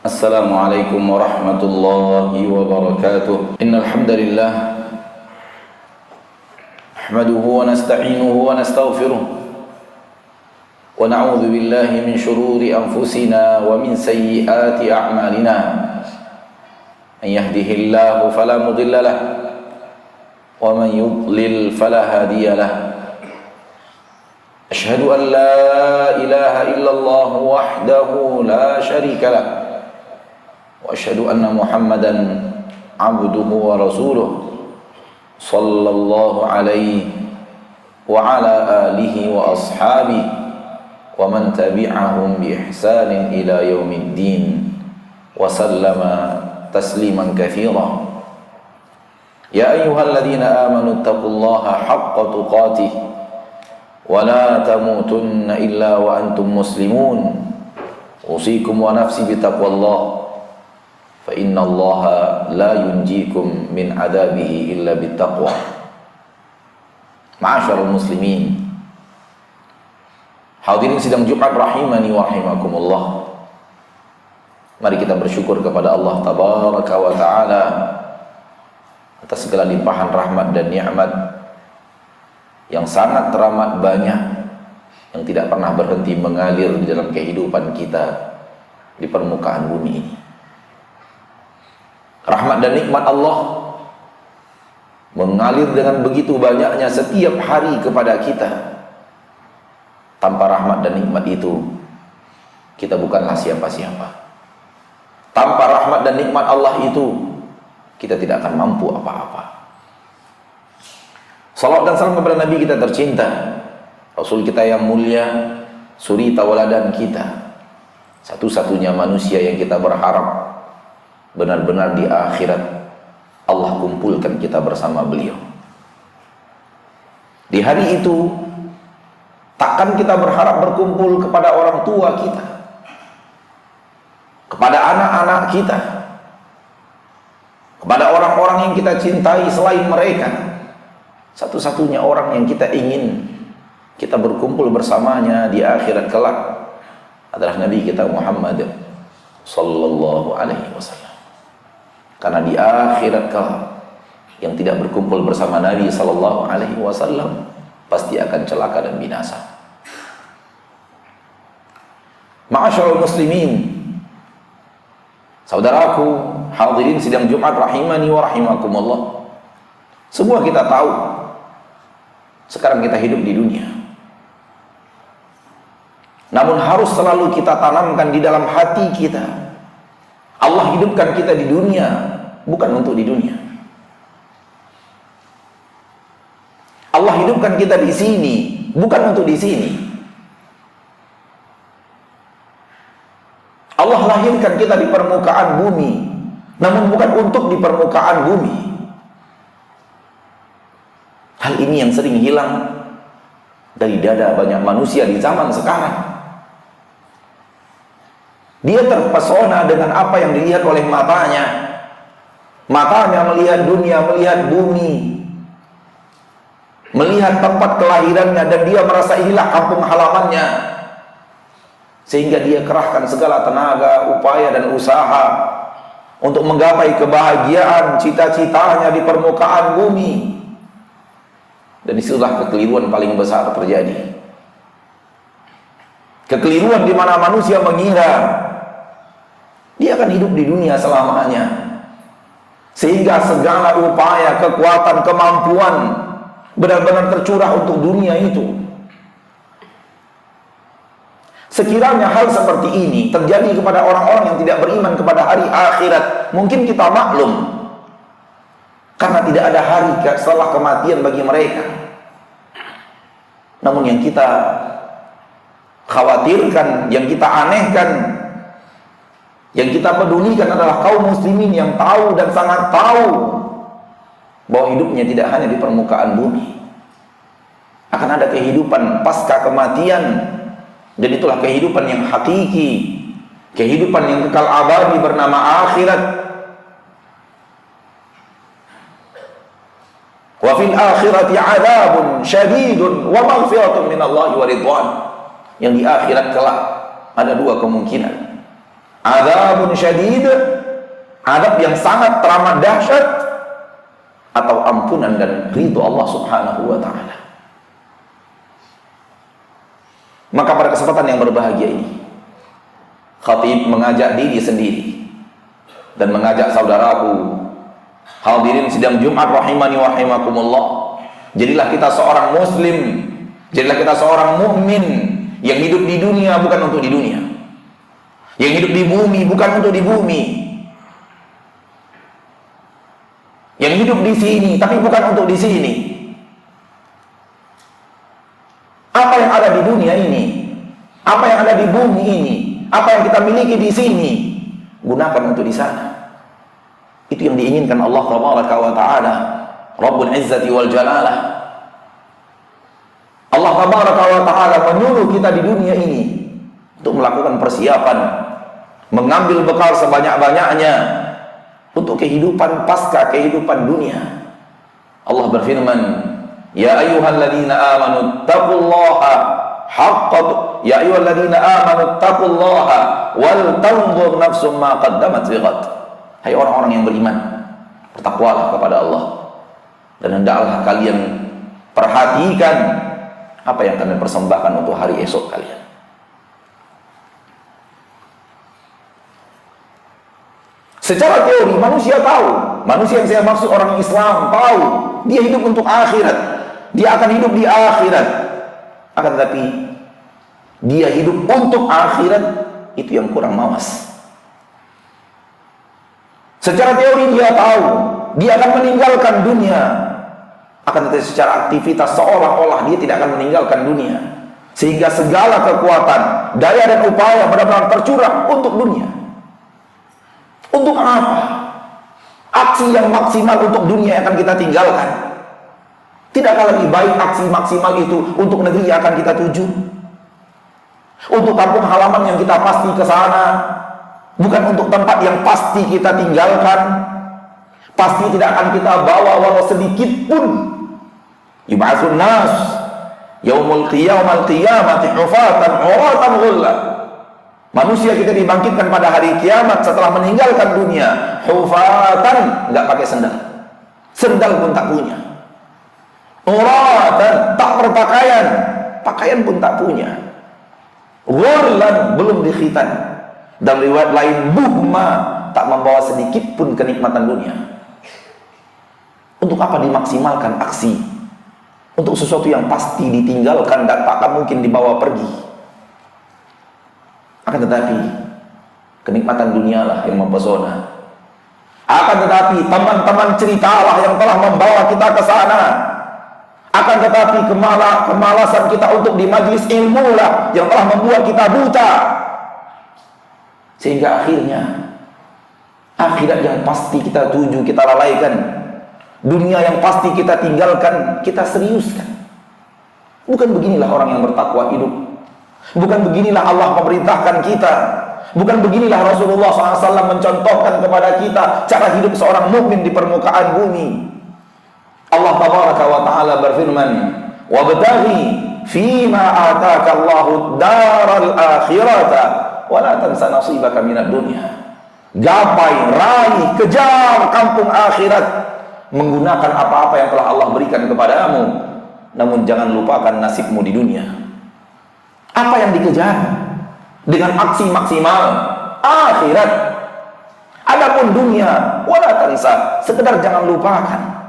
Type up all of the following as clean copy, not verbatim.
Assalamualaikum warahmatullahi wabarakatuh. Innal hamdalillah nahmaduhu wa nasta'inuhu wa nastaghfiruh wa na'udzu billahi min shururi anfusina wa min sayyiati a'malina. Man yahdihillahu fala mudilla lahu wa man yudlil fala hadiya lahu. Ashhadu an la ilaha illallah wahdahu la syarika lahu wa asyhadu anna Muhammadan abduhu wa rasuluh sallallahu alaihi wa ala alihi wa ashabihi wa man tabi'ahum bi ihsanin ila yaumiddin wa sallama tasliman katsira. Ya ayyuhalladzina amanu taqullaha haqqa tuqatih wa la tamutunna illa wa antum muslimun. Usikum wa nafsi bitaqwallah fa innallaha la yunjikum min adabihi illa bittaqwa. Ma'asyiral muslimin, hadirin sidang Jumat rahimani wa rahimakumullah. Mari kita bersyukur kepada Allah tabaraka wa taala atas segala limpahan rahmat dan nikmat yang sangat teramat banyak, yang tidak pernah berhenti mengalir di dalam kehidupan kita di permukaan bumi ini. Rahmat dan nikmat Allah mengalir dengan begitu banyaknya setiap hari kepada kita. Tanpa rahmat dan nikmat itu, kita bukanlah siapa-siapa. Tanpa rahmat dan nikmat Allah itu, kita tidak akan mampu apa-apa. Salawat dan salam kepada Nabi kita tercinta, Rasul kita yang mulia, suri tauladan kita, satu-satunya manusia yang kita berharap benar-benar di akhirat Allah kumpulkan kita bersama beliau. Di hari itu takkan kita berharap berkumpul kepada orang tua kita, kepada anak-anak kita, kepada orang-orang yang kita cintai selain mereka. Satu-satunya orang yang kita ingin kita berkumpul bersamanya di akhirat kelak adalah Nabi kita Muhammad sallallahu alaihi wasallam. Karena di akhirat kelak yang tidak berkumpul bersama Nabi sallallahu alaihi wasallam pasti akan celaka dan binasa. Ma'asyiral muslimin, saudaraku hadirin sidang Jumat rahimani wa rahimakumullah. Semua kita tahu sekarang kita hidup di dunia. Namun harus selalu kita tanamkan di dalam hati kita, Allah hidupkan kita di dunia bukan untuk di dunia. Allah hidupkan kita di sini bukan untuk di sini. Allah lahirkan kita di permukaan bumi, namun bukan untuk di permukaan bumi. Hal ini yang sering hilang dari dada banyak manusia di zaman sekarang. Dia terpesona dengan apa yang dilihat oleh matanya. Matanya melihat dunia, melihat bumi, melihat tempat kelahirannya, dan dia merasa inilah kampung halamannya. Sehingga dia kerahkan segala tenaga, upaya dan usaha untuk menggapai kebahagiaan cita-citanya di permukaan bumi. Dan disitulah kekeliruan paling besar terjadi. Kekeliruan di mana manusia mengira dia akan hidup di dunia selamanya, sehingga segala upaya, kekuatan, kemampuan benar-benar tercurah untuk dunia itu. Sekiranya hal seperti ini terjadi kepada orang-orang yang tidak beriman kepada hari akhirat, mungkin kita maklum, karena tidak ada hari setelah kematian bagi mereka. Namun yang kita khawatirkan, yang kita anehkan, yang kita pedulikan adalah kaum muslimin yang tahu dan sangat tahu bahwa hidupnya tidak hanya di permukaan bumi. Akan ada kehidupan pasca kematian, dan itulah kehidupan yang hakiki, kehidupan yang kekal abadi bernama akhirat. Wa fil akhirati 'adzabun syadidun wa maghfiratun minallahi wa ridwan. Yang di akhirat kelak ada dua kemungkinan. Adzabun syadid, adab yang sangat teramat dahsyat, atau ampunan dan ridho Allah Subhanahu wa taala. Maka pada kesempatan yang berbahagia ini, khatib mengajak diri sendiri dan mengajak saudaraku hadirin sidang Jumat rahimani wa rahimakumullah. Jadilah kita seorang muslim, jadilah kita seorang mukmin yang hidup di dunia bukan untuk di dunia, yang hidup di bumi bukan untuk di bumi, yang hidup di sini tapi bukan untuk di sini. Apa yang ada di dunia ini, apa yang ada di bumi ini, apa yang kita miliki di sini, gunakan untuk di sana. Itu yang diinginkan Allah Tabaraka wa Ta'ala, Rabbul Izzati wal Jalalah. Allah Tabaraka wa Ta'ala menyuruh kita di dunia ini untuk melakukan persiapan, mengambil bekal sebanyak-banyaknya untuk kehidupan pasca kehidupan dunia. Allah berfirman, ya ayyuhalladzina amanu taqullaha haqqa ya ayyuhalladzina amanu taqullaha wal tanzur nafsum ma qaddamat lighad. Hai orang-orang yang beriman, bertakwalah kepada Allah dan hendaklah kalian perhatikan apa yang kalian persembahkan untuk hari esok kalian. Secara teori manusia tahu, manusia yang saya maksud orang Islam tahu, dia hidup untuk akhirat, dia akan hidup di akhirat. Akan tetapi dia hidup untuk akhirat, itu yang kurang mawas. Secara teori dia tahu dia akan meninggalkan dunia, akan tetapi secara aktivitas seolah-olah dia tidak akan meninggalkan dunia, sehingga segala kekuatan, daya dan upaya benar-benar tercurah untuk dunia. Untuk apa? Aksi yang maksimal untuk dunia yang akan kita tinggalkan. Tidakkah lebih baik aksi maksimal itu untuk negeri yang akan kita tuju, untuk kampung halaman yang kita pasti ke sana, bukan untuk tempat yang pasti kita tinggalkan, pasti tidak akan kita bawa walau sedikit pun. Yub'atsun nas yaumul qiyamati hufatan uratan ghullan. Manusia kita dibangkitkan pada hari kiamat setelah meninggalkan dunia hufatan, nggak pakai sendal, sendal pun tak punya, uratan, tak berpakaian, pakaian pun tak punya, ghullan, belum dikhitan. Dan riwayat lain buhma, tak membawa sedikit pun kenikmatan dunia. Untuk apa dimaksimalkan aksi? Untuk sesuatu yang pasti ditinggalkan dan tak akan mungkin dibawa pergi. Akan tetapi kenikmatan dunialah yang mempesona. Akan tetapi teman-teman ceritalah yang telah membawa kita ke sana. Akan tetapi kemalasan kita untuk di majlis ilmu lah yang telah membuat kita buta. Sehingga akhirnya akhirat yang pasti kita tuju kita lalaikan, dunia yang pasti kita tinggalkan kita seriuskan. Bukan beginilah orang yang bertakwa hidup. Bukan beginilah Allah memerintahkan kita. Bukan beginilah Rasulullah SAW mencontohkan kepada kita cara hidup seorang mukmin di permukaan bumi. Allah Tabaraka wa Ta'ala berfirman, wabtaghi fima ataka Allahu daral akhirata wala tansa nasibaka minad dunya. Gapai, raih, kejar kampung akhirat menggunakan apa-apa yang telah Allah berikan kepadamu, namun jangan lupakan nasibmu di dunia. Apa yang dikejar dengan aksi maksimal? Akhirat. Adapun dunia, wala tansa, sekedar jangan lupakan.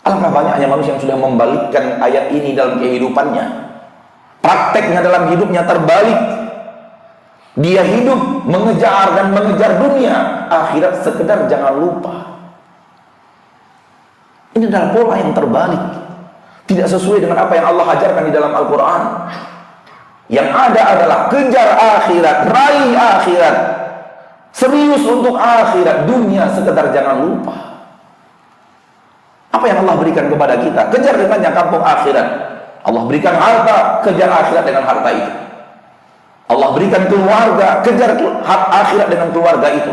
Alangkah banyaknya manusia yang sudah membalikkan ayat ini dalam kehidupannya. Prakteknya dalam hidupnya terbalik. Dia hidup mengejar dan mengejar dunia, akhirat sekedar jangan lupa. Ini adalah pola yang terbalik, tidak sesuai dengan apa yang Allah ajarkan di dalam Al-Quran. Yang ada adalah kejar akhirat, raih akhirat, serius untuk akhirat. Dunia sekedar jangan lupa. Apa yang Allah berikan kepada kita, kejar dengannya kampung akhirat. Allah berikan harta, kejar akhirat dengan harta itu. Allah berikan keluarga, kejar akhirat dengan keluarga itu.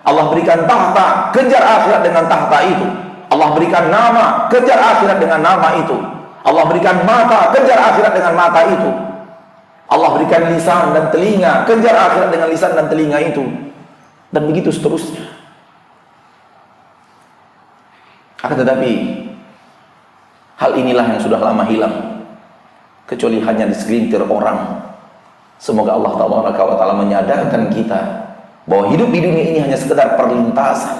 Allah berikan tahta, kejar akhirat dengan tahta itu. Allah berikan nama, kejar akhirat dengan nama itu. Allah berikan mata, kejar akhirat dengan mata itu. Allah berikan lisan dan telinga, kejar akhirat dengan lisan dan telinga itu. Dan begitu seterusnya. Akan tetapi hal inilah yang sudah lama hilang, kecuali hanya di segelintir orang. Semoga Allah Ta'ala menyadarkan kita bahwa hidup di dunia ini hanya sekedar perlintasan.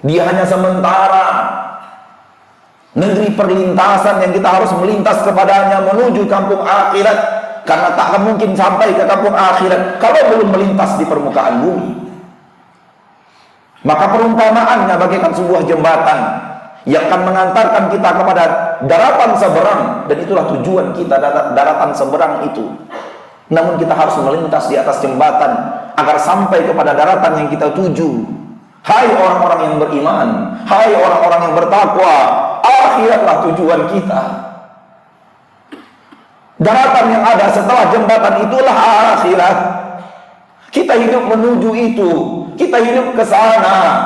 Dia hanya sementara, negeri perlintasan yang kita harus melintas kepadanya menuju kampung akhirat. Karena tak akan mungkin sampai ke kampung akhirat kalau belum melintas di permukaan bumi. Maka perumpamaannya bagaikan sebuah jembatan yang akan mengantarkan kita kepada daratan seberang, dan itulah tujuan kita, daratan seberang itu. Namun kita harus melintas di atas jembatan agar sampai kepada daratan yang kita tuju. Hai orang-orang yang beriman, hai orang-orang yang bertakwa, akhiratlah tujuan kita. Daratan yang ada setelah jembatan itulah akhirat. Kita hidup menuju itu, kita hidup ke sana.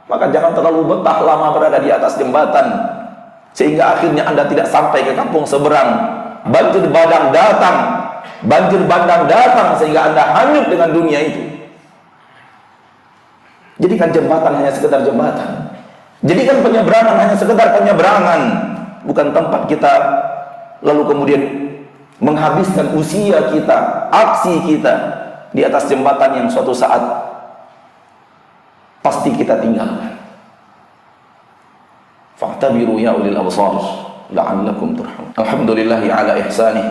Maka jangan terlalu betah lama berada di atas jembatan, sehingga akhirnya Anda tidak sampai ke kampung seberang. Banjir bandang datang sehingga Anda hanyut dengan dunia itu. Jadikan jembatan hanya sekedar jembatan. Jadikan penyeberangan hanya sekedar penyeberangan, bukan tempat kita lalu kemudian menghabiskan usia kita, aksi kita di atas jembatan yang suatu saat pasti kita tinggalkan. Fa'tabiru ya ulil absar la'allakum turhamun. Alhamdulillahi ala ihsanih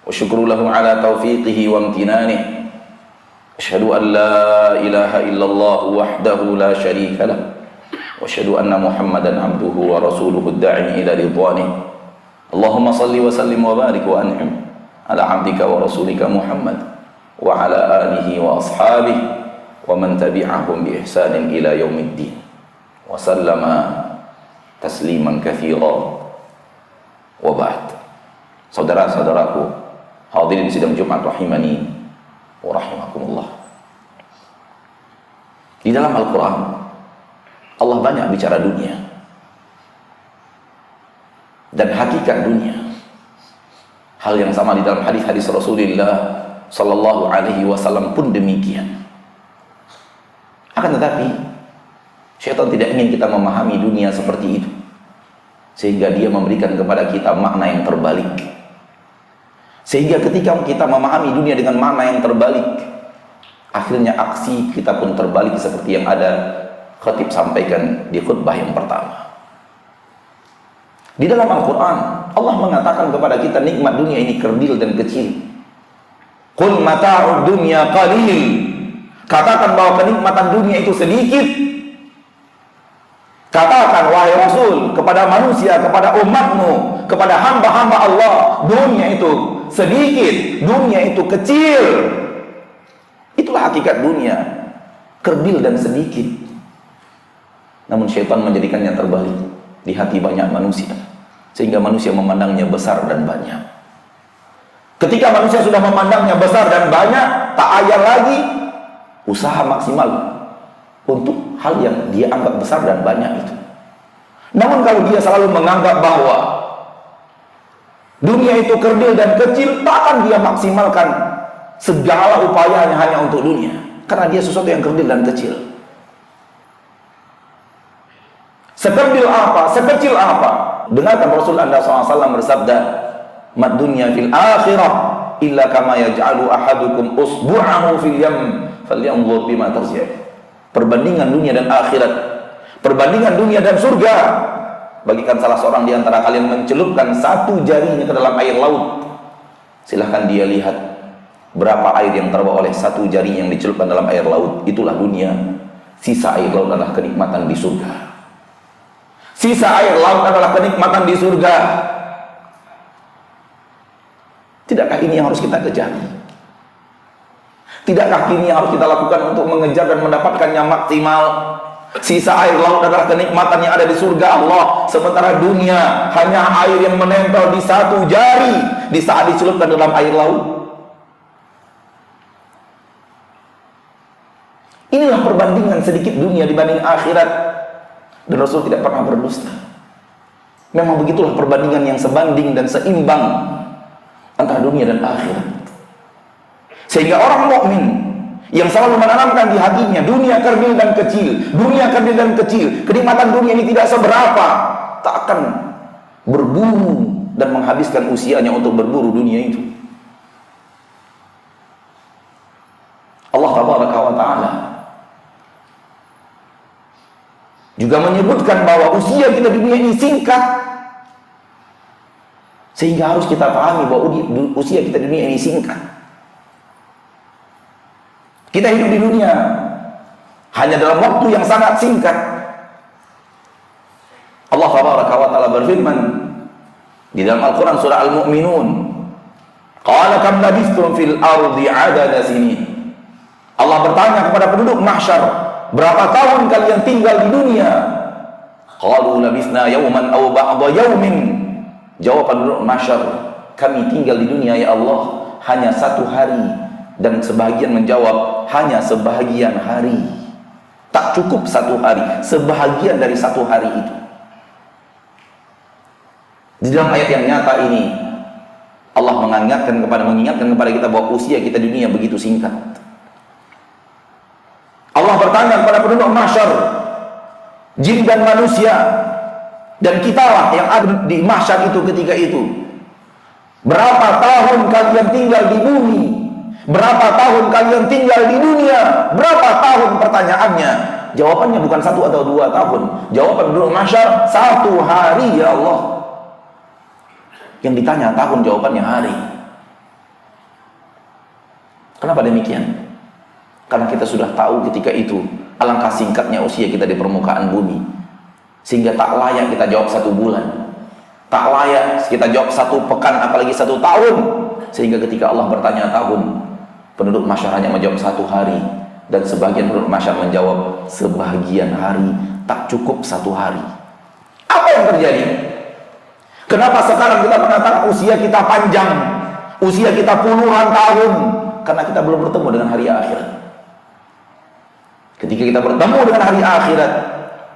wa syukru lahu ala taufiqihi wa amtinanih. Asyhadu an la ilaha illallah wahdahu la syarika lah wa asyhadu anna Muhammadan abduhu wa rasuluhu ad-da'i ila ridwanih. Allahumma salli wa sallim wa barik wa an'im ala abdika wa rasulika Muhammad wa ala alihi wa ashabihi wa man tabi'ahum bi ihsanin ila yaumiddin wa sallama tasliman katsira wa ba'd. Saudara-saudaraku hadirin sidang Jumat rahimani wa rahimakumullah. Di dalam Al-Quran Allah banyak bicara dunia dan hakikat dunia. Hal yang sama di dalam hadis-hadis Rasulullah sallallahu alaihi wasallam pun demikian. Akan tetapi syaitan tidak ingin kita memahami dunia seperti itu, sehingga dia memberikan kepada kita makna yang terbalik. Sehingga ketika kita memahami dunia dengan makna yang terbalik, akhirnya aksi kita pun terbalik seperti yang ada khatib sampaikan di khutbah yang pertama. Di dalam Al-Quran Allah mengatakan kepada kita nikmat dunia ini kerdil dan kecil. Qul mata'ud dunya qalil. Katakan bahwa kenikmatan dunia itu sedikit. Katakan wahai Rasul kepada manusia, kepada umatmu, kepada hamba-hamba Allah, dunia itu sedikit, dunia itu kecil. Itulah hakikat dunia, kerdil dan sedikit. Namun syaitan menjadikannya terbalik di hati banyak manusia, sehingga manusia memandangnya besar dan banyak. Ketika manusia sudah memandangnya besar dan banyak, tak ayal lagi usaha maksimal untuk hal yang dia anggap besar dan banyak itu. Namun kalau dia selalu menganggap bahwa dunia itu kerdil dan kecil, takkan dia maksimalkan segala upayanya hanya untuk dunia, karena dia sesuatu yang kerdil dan kecil. Sekerdil apa? Sekecil apa? Dengarkan Rasul Anda SAW bersabda, "Mad dunya fil akhirah illa kama yaj'alu ahadukum usbu'ahu fil yam falyanzur bima tarji'." Perbandingan dunia dan akhirat, perbandingan dunia dan surga, bagikan salah seorang di antara kalian mencelupkan satu jarinya ke dalam air laut. Silahkan dia lihat berapa air yang terbawa oleh satu jari yang dicelupkan dalam air laut. Itulah dunia. Sisa air laut adalah kenikmatan di surga. Sisa air laut adalah kenikmatan di surga. Tidakkah ini yang harus kita kejar? Tidakkah ini yang harus kita lakukan untuk mengejar dan mendapatkannya maksimal? Sisa air laut adalah kenikmatan yang ada di surga Allah, sementara dunia hanya air yang menempel di satu jari di saat dicelupkan dalam air laut. Inilah perbandingan sedikit dunia dibanding akhirat. Dan Rasul tidak pernah berdusta. Memang begitulah perbandingan yang sebanding dan seimbang. antara dunia dan akhirat. Sehingga orang mukmin yang selalu menanamkan di hatinya dunia kerdil dan kecil, dunia kerdil dan kecil, kenikmatan dunia ini tidak seberapa, tak akan berburu dan menghabiskan usianya untuk berburu dunia itu. Allah tabaraka wa ta'ala juga menyebutkan bahwa usia kita di dunia ini singkat, sehingga harus kita pahami bahwa usia kita di dunia ini singkat. Kita hidup di dunia hanya dalam waktu yang sangat singkat. Allah tabaraka wa ta'ala berfirman di dalam Al-Quran surah Al-Mu'minun, qala kam labistum fil ardi adada sinin. Allah bertanya kepada penduduk mahsyar, berapa tahun kalian tinggal di dunia? Qalu labisna yawman aw ba'da yawmin. Jawaban penduduk mahsyar, kami tinggal di dunia ya Allah hanya satu hari. Dan sebahagian menjawab, hanya sebahagian hari. Tak cukup satu hari, sebahagian dari satu hari itu. Di dalam ayat yang nyata ini, Allah mengingatkan kepada kita bahwa usia kita di dunia begitu singkat. Allah bertanya kepada penduduk mahsyar, jin dan manusia, dan kitalah yang ada di mahsyar itu ketika itu, berapa tahun kalian tinggal di bumi? Berapa tahun kalian tinggal di dunia? Berapa tahun pertanyaannya? Jawabannya bukan 1 atau 2 tahun. Jawaban penduduk mahsyar 1 hari ya Allah. Yang ditanya tahun, jawabannya hari. Kenapa demikian? Karena kita sudah tahu ketika itu alangkah singkatnya usia kita di permukaan bumi, sehingga tak layak kita jawab 1 bulan, tak layak kita jawab 1 pekan, apalagi 1 tahun. Sehingga ketika Allah bertanya tahun, penduduk mahsyar hanya menjawab 1 hari, dan sebagian penduduk mahsyar menjawab sebagian hari, tak cukup 1 hari. Apa yang terjadi? Kenapa sekarang kita mengatakan usia kita panjang, usia kita puluhan tahun? Karena kita belum bertemu dengan hari akhirat. Ketika kita bertemu dengan hari akhirat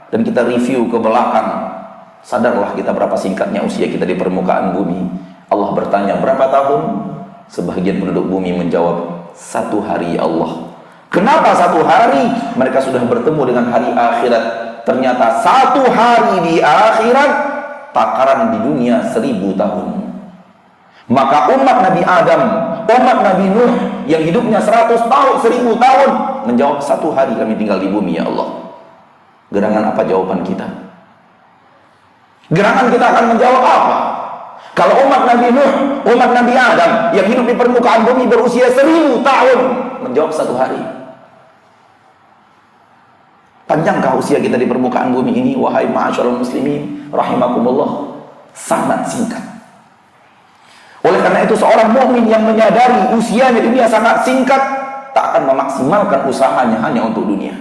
dan kita review ke belakang, sadarlah kita berapa singkatnya usia kita di permukaan bumi. Allah bertanya berapa tahun? Sebagian penduduk bumi menjawab 1 hari ya Allah. Kenapa 1 hari? Mereka sudah bertemu dengan hari akhirat. Ternyata 1 hari di akhirat takaran di dunia 1000 tahun. Maka umat Nabi Adam, umat Nabi Nuh yang hidupnya 100 tahun, 1000 tahun, menjawab 1 hari kami tinggal di bumi ya Allah. Gerangan apa jawaban kita? Gerangan kita akan menjawab apa? Kalau umat Nabi Nuh, umat Nabi Adam yang hidup di permukaan bumi berusia 1000 tahun, menjawab 1 hari. Panjangkah usia kita di permukaan bumi ini? Wahai ma'asyarul muslimin rahimakumullah, sangat singkat. Oleh karena itu seorang mukmin yang menyadari usianya di dunia sangat singkat, tak akan memaksimalkan usahanya hanya untuk dunia.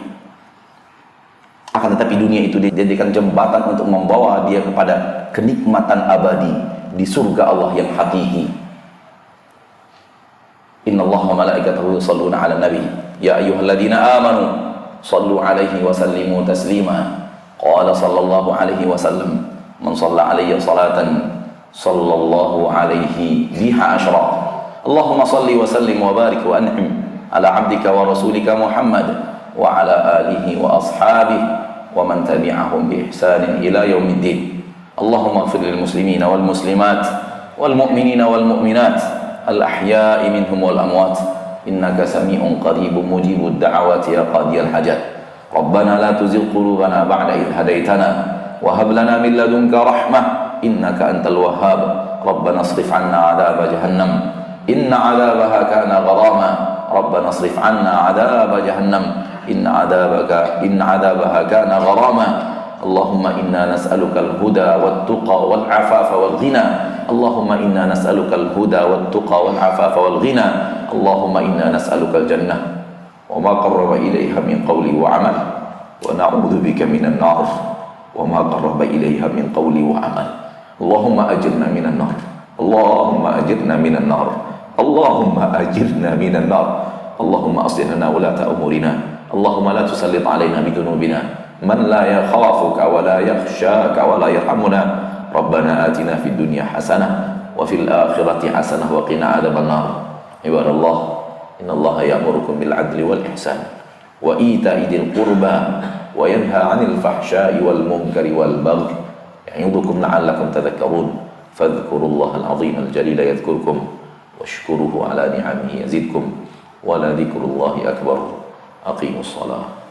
Akan tetapi dunia itu dijadikan jembatan untuk membawa dia kepada kenikmatan abadi di surga Allah yang hakiki. Innallaha wa malaikatahu yusholluna 'alan nabi ya ayyuhalladzina amanu shallu 'alaihi wa sallimu taslima. Qala sallallahu alaihi wasallam man shalla 'alayya salatan sallallahu alaihi biha asyra. Allahumma shalli wa sallim wa barik wa an'im ala 'abdika wa rasulika Muhammad wa ala alihi wa ashabihi wa man tabi'ahum bi ihsanin ila yaumiddin. Allahumma ighfir lil muslimina wal muslimat wal mu'minina wal mu'minat al ahya'i minhum wal amwat innaka sami'un qaribun mujibud da'awati ya qadiyal hajat. Rabbana la tuzigh qulubana ba'da idh hadaitana wa hab lana min ladunka rahmah innaka antal wahhab. Rabbana asrif 'anna 'adaba jahannam inna 'adabaha kana gharama. Rabbana asrif 'anna 'adaba jahannam inna 'adabaha kana gharama. Allahumma inna nas'aluka al-huda wat-tuqa wal-'afafa wal-ghina. Allahumma inna nas'aluka al-huda wat-tuqa wal-'afafa wal-ghina. Allahumma inna nas'aluka al-jannah wa ma qarraba ilayha min qawli wa 'amal wa na'udzu bika minan nar wa ma qarraba ilayha min qawli wa 'amal. Allahumma ajirna minan nar. Allahumma ajirna minan nar. Allahumma ajirna minan nar. Allahumma aslih lana ulata umurina. Allahumma la tusallit 'alaina bidunubina man la yakhafuka wa la yakhshaka wa la yarhamuna. Rabbana atina fid dunya hasanah wa fil akhirati hasanah wa qina adzabannar. Ibadallah, innallaha ya'murukum bil 'adli wal ihsan wa ita'i dzil qurba wa yanha 'anil fahsya'i wal munkari wal baghi ya'idukum la'allakum tadhakkarun. Fadhkurullahal 'azimal jalila yadhkurkum washkuruhu 'ala ni'amihi yazidkum wa la dzikrullahi akbar. Aqimus shalah.